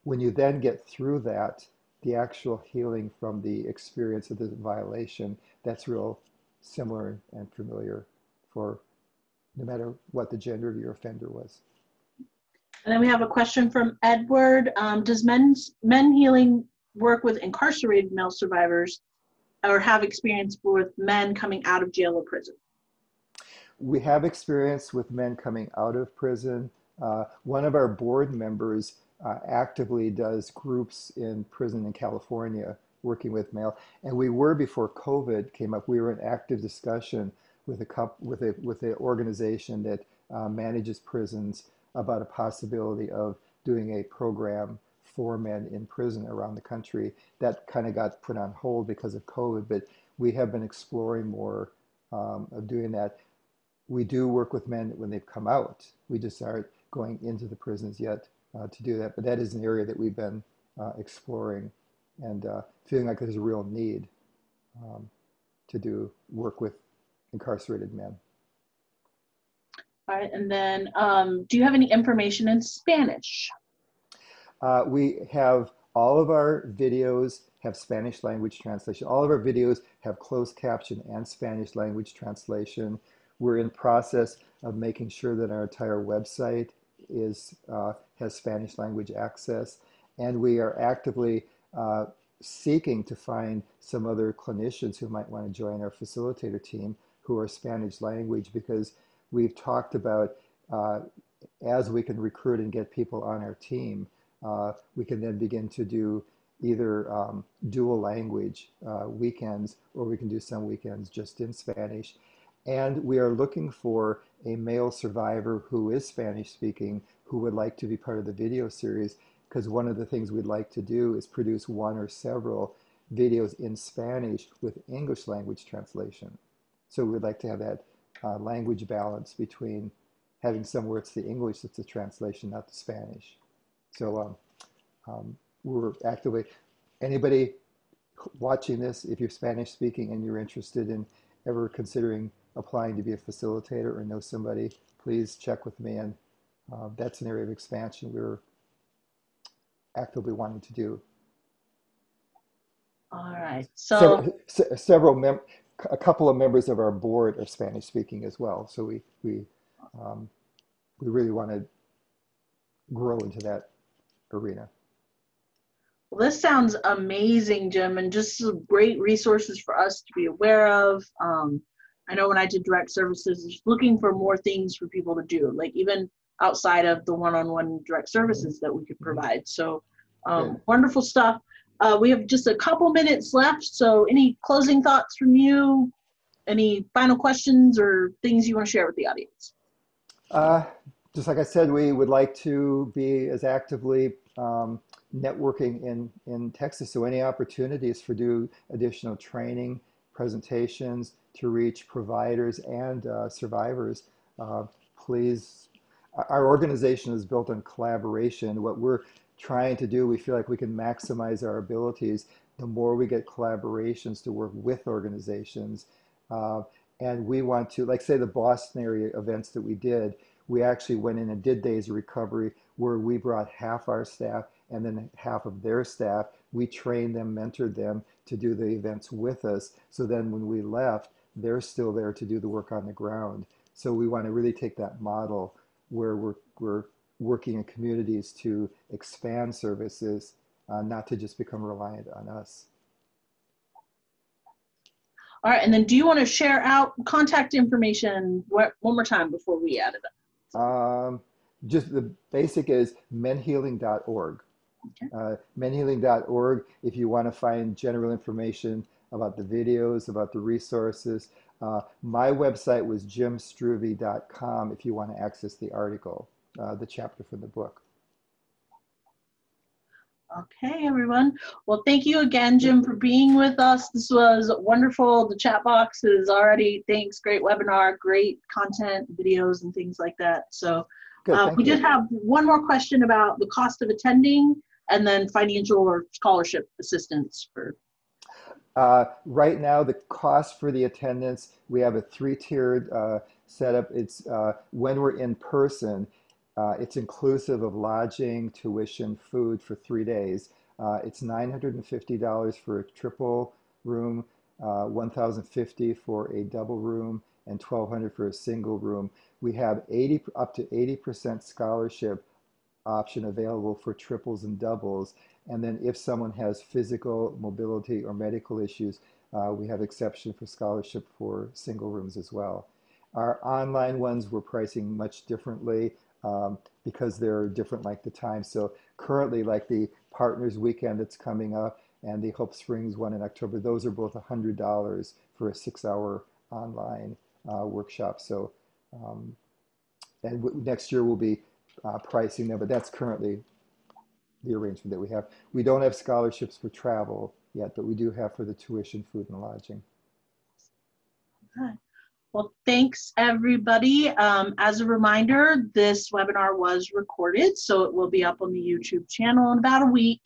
Speaker 2: When you then get through that, the actual healing from the experience of the violation, that's real similar and familiar for no matter what the gender of your offender was.
Speaker 1: And then we have a question from Edward. Does MenHealing work with incarcerated male survivors or have experience with men coming out of jail or prison?
Speaker 2: We have experience with men coming out of prison. One of our board members actively does groups in prison in California working with male. And we were, before COVID came up, we were in active discussion with an organization that manages prisons about a possibility of doing a program for men in prison around the country. That kind of got put on hold because of COVID, but we have been exploring more of doing that. We do work with men when they've come out. We just aren't going into the prisons yet to do that, but that is an area that we've been exploring and feeling like there's a real need to do work with incarcerated men.
Speaker 1: All right, and then do you have any information in Spanish?
Speaker 2: We have all of our videos have Spanish language translation. All of our videos have closed caption and Spanish language translation. We're in process of making sure that our entire website has Spanish language access, and we are actively seeking to find some other clinicians who might want to join our facilitator team who are Spanish language, because we've talked about as we can recruit and get people on our team, we can then begin to do either dual language weekends, or we can do some weekends just in Spanish. And we are looking for a male survivor who is Spanish speaking who would like to be part of the video series, because one of the things we'd like to do is produce one or several videos in Spanish with English language translation. So we'd like to have that language balance between having some where it's the English that's the translation, not the Spanish. So we're actively, anybody watching this, if you're Spanish speaking and you're interested in ever considering applying to be a facilitator or know somebody, please check with me. And that's an area of expansion we're actively wanting to do.
Speaker 1: All right. So
Speaker 2: A couple of members of our board are Spanish speaking as well. So we really want to grow into that arena.
Speaker 1: well, this sounds amazing, Jim, and just some great resources for us to be aware of. I know when I did direct services, just looking for more things for people to do, like even outside of the one-on-one direct services that we could provide. So wonderful stuff. We have just a couple minutes left. So any closing thoughts from you? Any final questions or things you want to share with the audience?
Speaker 2: Just like I said, we would like to be as actively networking in Texas. So any opportunities for do additional training, presentations to reach providers and survivors, please. Our organization is built on collaboration. What we're trying to do, we feel like we can maximize our abilities the more we get collaborations to work with organizations. And we want to, like say the Boston area events that we did, we actually went in and did days of recovery where we brought half our staff and then half of their staff. We trained them, mentored them to do the events with us. So then when we left, they're still there to do the work on the ground. So we want to really take that model where we're working in communities to expand services, not to just become reliant on us.
Speaker 1: All right, and then do you want to share out contact information one more time before we add it up?
Speaker 2: Just the basic is menhealing.org. Menhealing.org if you want to find general information about the videos, about the resources. My website was jimstruve.com if you want to access the article, the chapter from the book.
Speaker 1: Okay, everyone. Well, thank you again, Jim, for being with us. This was wonderful. The chat box is already, thanks, great webinar, great content, videos, and things like that. So we did have one more question about the cost of attending and then financial or scholarship assistance for.
Speaker 2: Right now, the cost for the attendance, we have a 3-tiered setup. It's when we're in person, it's inclusive of lodging, tuition, food for 3 days. It's $950 for a triple room, $1,050 for a double room, and $1,200 for a single room. We have up to 80% scholarship option available for triples and doubles. And then if someone has physical, mobility, or medical issues, we have exception for scholarship for single rooms as well. Our online ones we're pricing much differently because they're different like the time. So currently, like the Partners Weekend that's coming up and the Hope Springs one in October, those are both $100 for a 6-hour online workshop. So, and next year we'll be pricing them, but that's currently the arrangement that we have. We don't have scholarships for travel yet, but we do have for the tuition, food, and lodging.
Speaker 1: Okay. Well, thanks everybody. As a reminder, this webinar was recorded, so it will be up on the YouTube channel in about a week.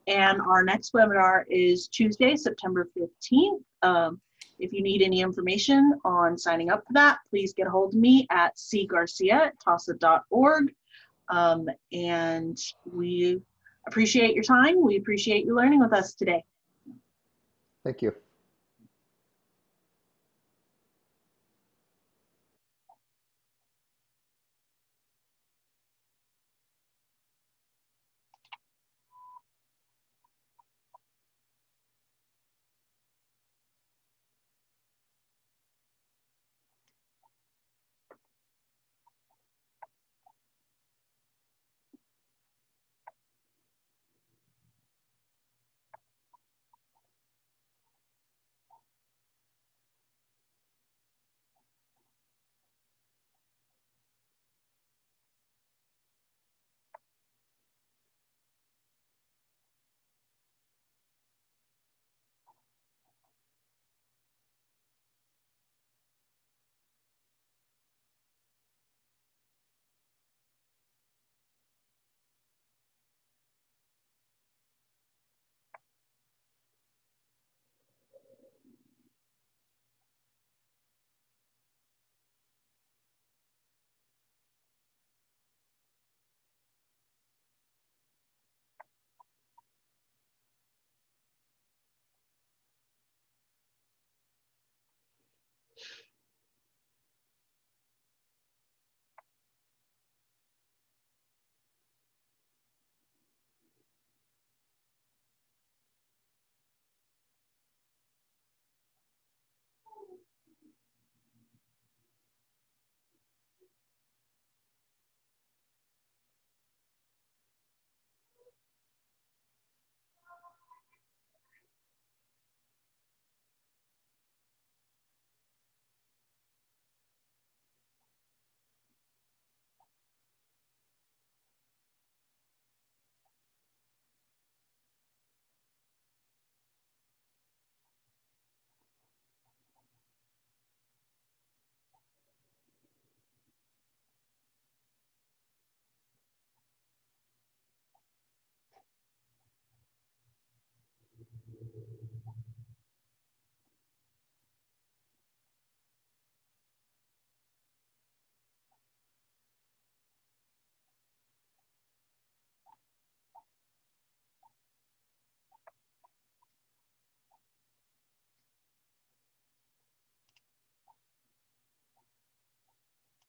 Speaker 1: And our next webinar is Tuesday, September 15th. If you need any information on signing up for that, please get a hold of me at cgarcia@tasa.org. And we appreciate your time. We appreciate you learning with us today.
Speaker 2: Thank you.